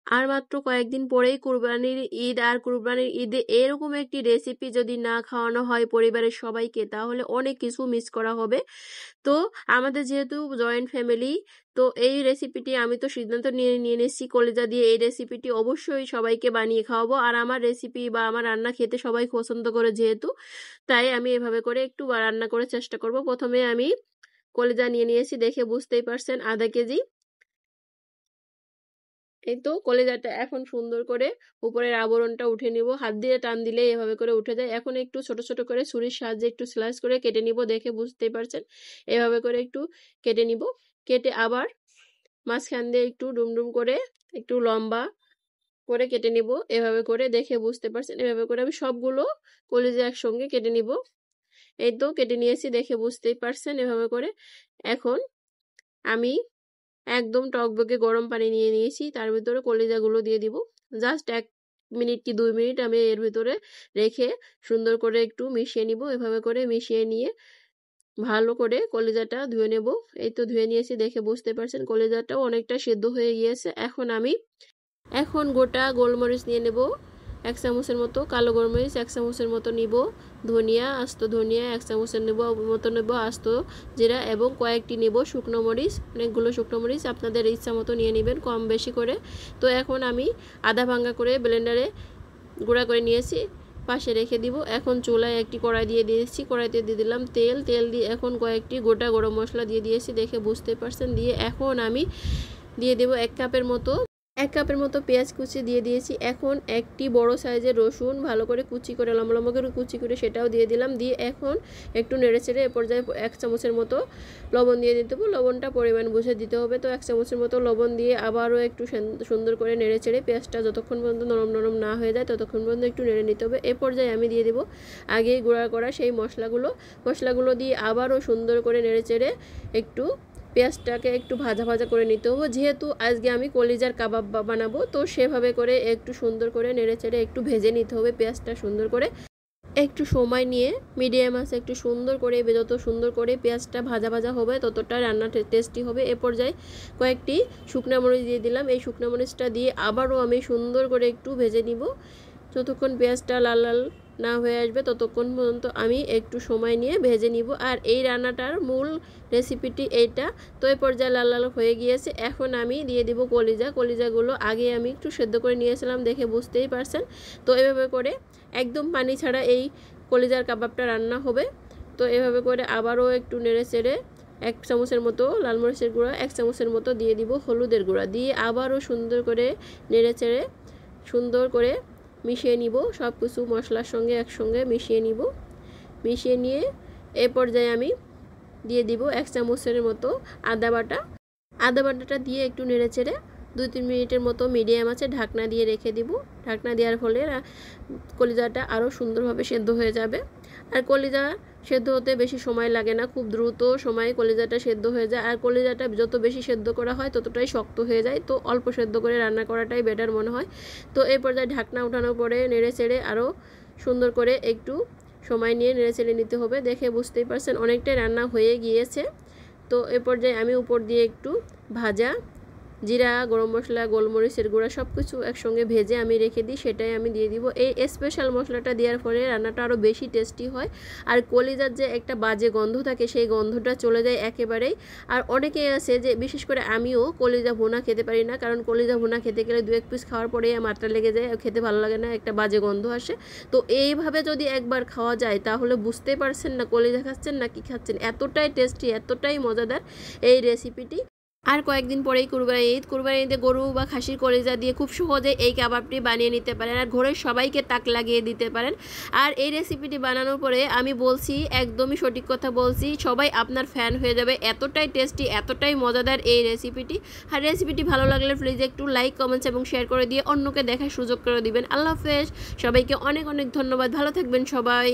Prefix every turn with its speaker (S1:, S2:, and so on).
S1: আর মাত্র কয়েকদিন পরেই কুরবানির ঈদ, আর কুরবানির ঈদে এরকম একটি রেসিপি যদি না খাওয়ানো হয় পরিবারের সবাইকে তাহলে অনেক কিছু মিস করা হবে। তো আমাদের যেহেতু জয়েন্ট ফ্যামিলি, তো এই রেসিপিটি আমি তো সিদ্ধান্ত নিয়ে নিয়েছি কলিজা দিয়ে এই রেসিপিটি অবশ্যই সবাইকে বানিয়ে খাওয়াবো। আর আমার রেসিপি বা আমার রান্না খেতে সবাই পছন্দ করে যেহেতু, তাই আমি এভাবে করে একটু রান্না করে চেষ্টা করব। প্রথমে আমি কলিজা নিয়ে নিয়েছি, দেখে বুঝতেই পারছেন আধা কেজি। এই তো কলিজাটা এখন সুন্দর করে উপরের আবরণটা উঠে নিব, হাত দিয়ে টান দিলে এভাবে করে উঠে যায়। এখন একটু ছোট ছোট করে ছুরির সাহায্যে একটু স্লাইস করে কেটে নিব, দেখে বুঝতেই পারছেন এভাবে করে একটু কেটে নিব। কেটে আবার মাঝখান দিয়ে একটু ডুমডুম করে একটু লম্বা করে কেটে নিব, এভাবে করে দেখে বুঝতে পারছেন। এভাবে করে আমি সবগুলো কলিজা একসঙ্গে কেটে নিব। এই তো কেটে নিয়েছি, দেখে বুঝতেই পারছেন এভাবে করে। এখন আমি একদম টকবকে গরম পানি নিয়ে নিয়েছি, তার ভিতরে কলিজাগুলো দিয়ে দিব। জাস্ট 1 মিনিট কি 2 মিনিট আমি এর ভিতরে রেখে সুন্দর করে একটু মিশিয়ে নিব। এভাবে করে মিশিয়ে নিয়ে ভালো করে কলিজাটা ধুয়ে নেব। এই তো ধুয়ে নিয়েছি, দেখে বুঝতে পারছেন কলিজাটাও অনেকটা সেদ্ধ হয়ে গিয়েছে। এখন গোটা গোলমরিচ নিয়ে নেব 1 চামচের মতো, কালো গোলমরিচ 1 চামচের মতো নিব, ধনিয়া আস্ত ধনিয়া 1 চামচের মতো নেব, আস্ত জিরা এবং কয়েকটি নেব শুকনো মরিচ, অনেকগুলো শুকনো মরিচ আপনাদের ইচ্ছা মতো নিয়ে নেবেন কম বেশি করে। তো এখন আমি আধা ভাঙ্গা করে ব্লেন্ডারে গুঁড়া করে নিয়েছি, পাশে রেখে দিব। এখন চুলায় একটি কড়াই দিয়ে দিয়েছি, কড়াইতে দিয়ে দিলাম তেল দিয়ে এখন কয়েকটি গোটা গরম মশলা দিয়ে দিয়েছি, দেখে বুঝতে পারছেন। দিয়ে এখন আমি দিয়ে দেব 1 কাপের মতো পেঁয়াজ কুচি দিয়ে দিয়েছি। এখন একটি বড় সাইজের রসুন ভালো করে কুচি করে লম্বা লম্বা করে কুচি করে সেটাও দিয়ে দিলাম। দিয়ে এখন একটু নেড়েচেড়ে এ পর্যায়ে 1 চামচের মতো লবণ দিয়ে দিতে হবে, লবণটা পরিমাণ বুঝে দিতে হবে। তো 1 চামচের মতো লবণ দিয়ে আবারও একটু সুন্দর করে নেড়েচেড়ে পেঁয়াজটা যতক্ষণ পর্যন্ত নরম নরম না হয়ে যায় ততক্ষণ পর্যন্ত একটু নেড়ে নিতে হবে। এ পর্যায়ে আমি দিয়ে দেব আগেই গুঁড়া করা সেই মশলাগুলো দিয়ে আবারও সুন্দর করে নেড়েচেড়ে একটু পেঁয়াজটাকে একটু ভাজা ভাজা করে নিতে হবে। যেহেতু আজকে আমি কলিজার কাবাব বানাবো, তো সেভাবে করে একটু সুন্দর করে নেড়েচেড়ে একটু ভেজে নিতে হবে পেঁয়াজটা সুন্দর করে। একটু সময় নিয়ে মিডিয়াম আছে একটু সুন্দর করে, যত সুন্দর করে পেঁয়াজটা ভাজা ভাজা হবে ততটা রান্না টেস্টি হবে। এ পর্যায়ে কয়েকটি শুকনো মরিচ দিয়ে দিলাম, এই শুকনো মরিচটা দিয়ে আবারও আমি সুন্দর করে একটু ভেজে নিব। যতক্ষণ পেঁয়াজটা লাল লাল না হয়ে আসবে ততক্ষণ পর্যন্ত আমি একটু সময় নিয়ে ভেজে নিব। আর এই রান্নাটার মূল রেসিপিটি এইটা। তো এই পর্যায়ে লাল লাল হয়ে গিয়েছে, এখন আমি দিয়ে দিব কলিজাগুলো আগে আমি একটু সেদ্ধ করে নিয়েছিলাম, দেখে বুঝতেই পারছেন। তো এভাবে করে একদম পানি ছাড়া এই কলিজার কাবাবটা রান্না হবে। তো এভাবে করে আবারও একটু নেড়ে চেড়ে 1 চামচের মতো লাল মরিচের গুঁড়া, 1 চামচের মতো দিয়ে দিব হলুদের গুঁড়া, দিয়ে আবারও সুন্দর করে নেড়ে চেড়ে সুন্দর করে মিশিয়ে নিব। সব কিছু মশলার সঙ্গে একসঙ্গে মিশিয়ে নিয়ে এ পর্যায়ে আমি দিয়ে দিব 1 চামচের মতো আদা বাটাটা দিয়ে একটু নেড়েচেড়ে 2-3 মিনিটের মতো মিডিয়াম আছে ঢাকনা দিয়ে রেখে দিব। ঢাকনা দেওয়ার ফলে কলিজাটা আরও সুন্দরভাবে সেদ্ধ হয়ে যাবে। আর কলিজা সেদ্ধ হতে বেশি সময় লাগে না, খুব দ্রুত সময়ে কলিজাটা সেদ্ধ হয়ে যায়। আর কলিজাটা যত বেশি সেদ্ধ করা হয় ততটাই শক্ত হয়ে যায়, তো অল্প সেদ্ধ করে রান্না করাটাই বেটার মনে হয়। তো এই পর্যায়ে ঢাকনা উঠানোর পরে নেড়ে চেড়ে আরও সুন্দর করে একটু সময় নিয়ে নেড়ে চেড়ে নিতে হবে। দেখে বুঝতেই পারছেন অনেকটাই রান্না হয়ে গিয়েছে। তো এ পর্যায়ে আমি উপর দিয়ে একটু ভাজা জিরা, গরম মশলা, গোলমরিচের গুঁড়া সব কিছু একসঙ্গে ভেজে আমি রেখে দিই, সেটাই আমি দিয়ে দিব। এই স্পেশাল মশলাটা দেওয়ার ফলে রান্নাটা আরও বেশি টেস্টি হয়। আর কলিজার যে একটা বাজে গন্ধ থাকে সেই গন্ধটা চলে যায় একেবারেই। আর অনেকেই আছে যে, বিশেষ করে আমিও কলিজা ভুনা খেতে পারি না, কারণ কলিজা ভুনা খেতে গেলে 2-1 পিস খাওয়ার পরেই মাথা লেগে যায়, খেতে ভালো লাগে না, একটা বাজে গন্ধ আসে। তো এইভাবে যদি একবার খাওয়া যায় তাহলে বুঝতে পারছেন না কলিজা খাচ্ছেন না কি খাচ্ছেন, এতটাই টেস্টি এতটাই মজাদার এই রেসিপিটি। আর কয়েকদিন পরেই কুরবানি ঈদে গরু বা খাসির কলিজা দিয়ে খুব সহজে এই কাবাবটি বানিয়ে নিতে পারেন আর ঘরের সবাইকে তাক লাগিয়ে দিতে পারেন। আর এই রেসিপিটি বানানোর পরে আমি বলছি, একদমই সঠিক কথা বলছি, সবাই আপনার ফ্যান হয়ে যাবে, এতটাই টেস্টি এতটাই মজাদার এই রেসিপিটি। আর রেসিপিটি ভালো লাগলে প্লিজ একটু লাইক, কমেন্টস এবং শেয়ার করে দিয়ে অন্যকে দেখার সুযোগ করে দিবেন। আল্লাহ হাফেজ, সবাইকে অনেক অনেক ধন্যবাদ, ভালো থাকবেন সবাই।